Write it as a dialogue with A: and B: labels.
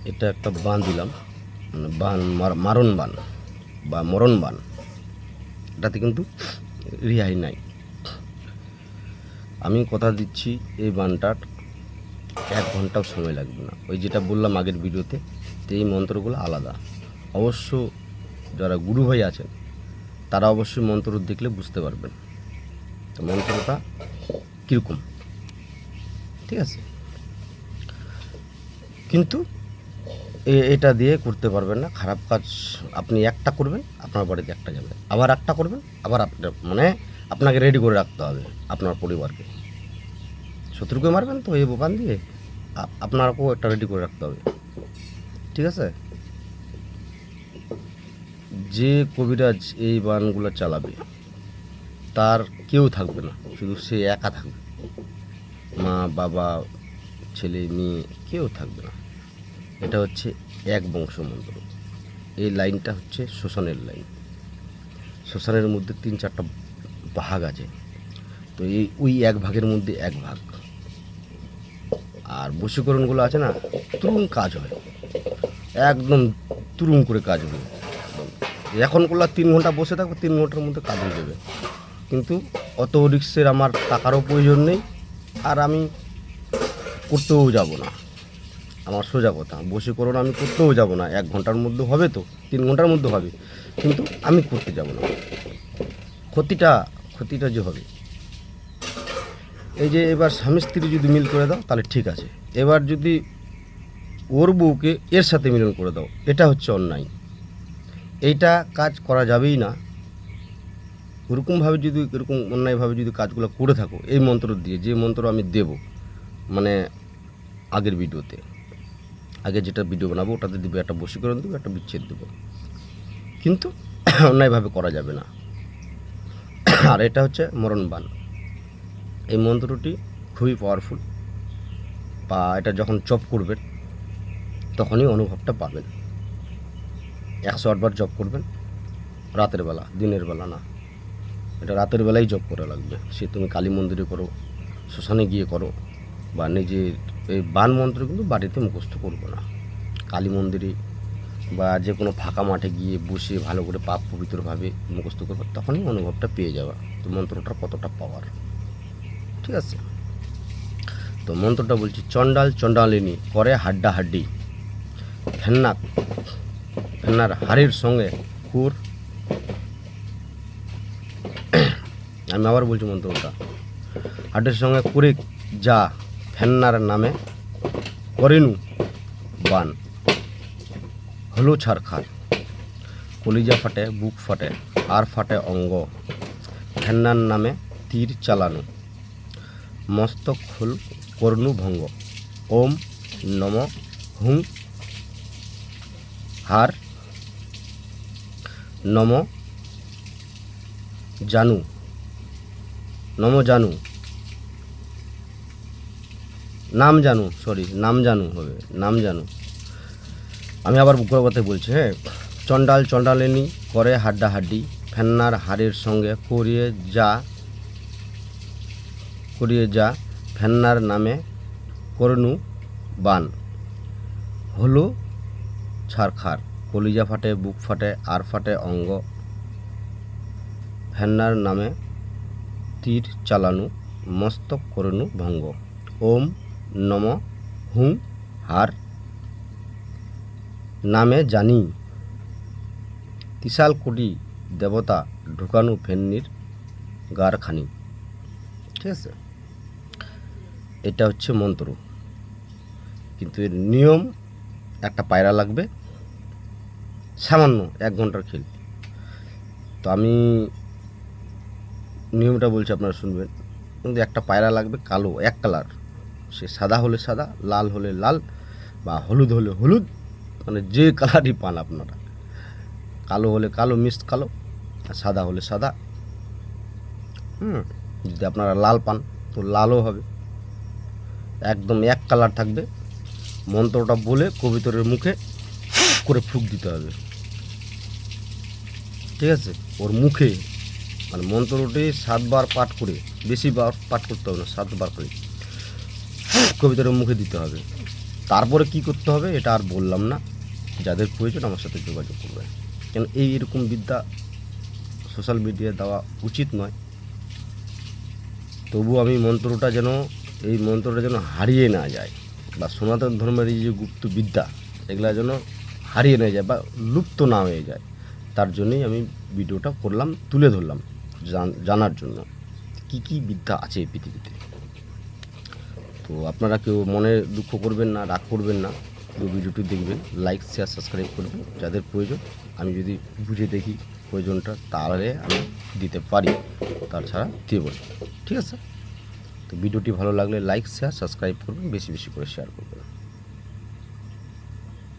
A: এটা একটা বান দিলাম, মানে বান মারণ বান বা মরণ বান। এটাতে কিন্তু রেহাই নাই। আমি কথা দিচ্ছি এই বানটার 1 ঘন্টাও সময় লাগবে না। ওই যেটা বললাম আগের ভিডিওতে, তো এই মন্ত্রগুলো আলাদা। অবশ্য যারা গুরু ভাই আছেন তারা অবশ্যই মন্ত্র দেখলে বুঝতে পারবেন তো মন্ত্রটা কীরকম, ঠিক আছে। কিন্তু এটা দিয়ে করতে পারবেন না। খারাপ কাজ আপনি একটা করবেন, আপনার বাড়িতে একটা যাবে, আবার একটা করবেন, আবার আপনার মানে আপনাকে রেডি করে রাখতে হবে আপনার পরিবারকে। শত্রুকে মারবেন তো এই বান দিয়ে, আপনাকেও একটা রেডি করে রাখতে হবে, ঠিক আছে। যে কবিরাজ এই বানগুলো চালাবে তার কেউ থাকবে না, শুধু সে একা থাকবে। মা বাবা ছেলে মেয়ে কেউ থাকবে না। এটা হচ্ছে এক বংশ মন্ত্র। এই লাইনটা হচ্ছে শ্মশানের লাইন। শ্মশানের মধ্যে 3-4টা ভাগ আছে, তো ওই এক ভাগের মধ্যে এক ভাগ। আর বশীকরণগুলো আছে না, তুরুম কাজ হয়, একদম তুরুম করে কাজ হবে। এখন করলে 3 ঘন্টা বসে থাকবে, 3 ঘন্টার মধ্যে কাজ হয়ে যাবে। কিন্তু অত রিক্সের আমার টাকারও প্রয়োজন নেই, আর আমি করতেও যাব না। আমার সোজা কথা, বশীকরণ আমি করতেও যাব না। 1 ঘন্টার মধ্যে হবে, তো 3 ঘন্টার মধ্যে হবে, কিন্তু আমি করতে যাব না। ক্ষতিটা যে হবে, এই যে এবার স্বামী স্ত্রী যদি মিল করে দাও তাহলে ঠিক আছে। এবার যদি ওর বউকে এর সাথে মিলন করে দাও, এটা হচ্ছে অন্যায়। এইটা কাজ করা যাবেই না। ওরকমভাবে যদি এরকম অন্যায়ভাবে যদি কাজগুলো করে থাকো এই মন্ত্র দিয়ে, যে মন্ত্র আমি দেব মানে আগের ভিডিওতে, আগে যেটা ভিডিও বানাবো ওটাতে দেবো, একটা বশীকরণ দেবো, একটা বিচ্ছেদ দেবো, কিন্তু অন্যায়ভাবে করা যাবে না। আর এটা হচ্ছে মরণ বান। এই মন্ত্রটি খুবই পাওয়ারফুল, বা এটা যখন জপ করবেন তখনই অনুভবটা পাবেন। 108 বার জপ করবেন রাতের বেলা, দিনের বেলা না। এটা রাতের বেলায় জপ করা লাগবে। সে তুমি কালী মন্দিরে করো, শ্মশানে গিয়ে করো, বা নিজের এই বান মন্ত্র কিন্তু বাড়িতে মুখস্থ করবো না। কালী মন্দিরে বা যে কোনো ফাঁকা মাঠে গিয়ে বসে ভালো করে পাপ পবিত্রভাবে মুখস্থ করবে, তখনই অনুভবটা পেয়ে যাওয়া তো মন্ত্রটার কতটা পাওয়ার, ঠিক আছে। তো মন্ত্রটা বলছি, চণ্ডাল চণ্ডালিনী করে হাড্ডাহাড্ডি, ফেন্নার হাড়ির সঙ্গে কুর। আমি আবার বলছি মন্ত্রটা, হাড্ডির সঙ্গে কুরে যা ফেন্নার নামে করেনু বান, হলো ছারখার, কলিজা ফাটে, বুক ফাটে, আর ফাটে অঙ্গ, ফেন্নার নামে তীর চালানো, মস্তক খুল করনু ভঙ্গ, ওম নম হুং হার নম জানু, নাম জানু হবে, নাম জানু। আমি আবার কথাতে বলছি, হ্যাঁ। চণ্ডাল চণ্ডালিনী করে হাড্ডাহাড্ডি, ফেন্নার হাড়ের সঙ্গে করিয়ে যা ফেন্নার নামে করনু বান, হলো ছারখার, কলিজা ফাটে, বুক ফাটে, আর ফাটে অঙ্গ, ফেন্নার নামে তীর চালানু, মস্তক করনু ভঙ্গ, ওম নম হুং হার নামে জানি, 3 কোটি দেবতা ঢুকানু ফেন্নির গারখানি, ঠিক আছে। এটা হচ্ছে মন্ত্র, কিন্তু এর নিয়ম, একটা পায়রা লাগবে, সামান্য 1 ঘন্টার খেল। তো আমি নিয়মটা বলছি, আপনারা শুনবেন। কিন্তু একটা পায়রা লাগবে কালো, 1 কালার, সে সাদা হলে সাদা, লাল হলে লাল, বা হলুদ হলে হলুদ, মানে যে কালারই পান আপনারা। কালো হলে কালো, মিক্সড কালো, আর সাদা হলে সাদা। যদি আপনারা লাল পান তো লালও হবে, একদম 1 কালার থাকবে। মন্ত্রটা বলে কবিতরের মুখে করে ফুঁক দিতে হবে, ঠিক আছে। ওর মুখে মানে মন্ত্রটি 7 বার পাঠ করে, বেশি বার পাঠ করতে হবে না, 7 বার করে কবিতরের মুখে দিতে হবে। তারপরে কি করতে হবে এটা আর বললাম না, যাদের প্রয়োজন আমার সাথে যোগাযোগ করবে। কেন এইরকম বিদ্যা সোশ্যাল মিডিয়ায় দেওয়া উচিত নয়। তবু আমি এই মন্ত্রটা যেন হারিয়ে না যায়, বা সনাতন ধর্মের এই যে গুপ্ত বিদ্যা এগুলা যেন হারিয়ে না যায় বা লুপ্ত না হয়ে যায়, তার জন্যই আমি ভিডিওটা করলাম, তুলে ধরলাম জানার জন্য কি কি বিদ্যা আছে এই পৃথিবীতে। তো আপনারা কেউ মনে দুঃখ করবেন না, রাগ করবেন না, পুরো ভিডিওটি দেখবেন, লাইক শেয়ার সাবস্ক্রাইব করবেন। যাদের প্রয়োজন আমি যদি বুঝে দেখি প্রয়োজনটা, তাহলে আমি দিতে পারি, তাছাড়া দেব না। ঠিক আছে? তো ভিডিওটি ভালো লাগলে লাইক শেয়ার সাবস্ক্রাইব করবেন, বেশি বেশি করে শেয়ার করবেন।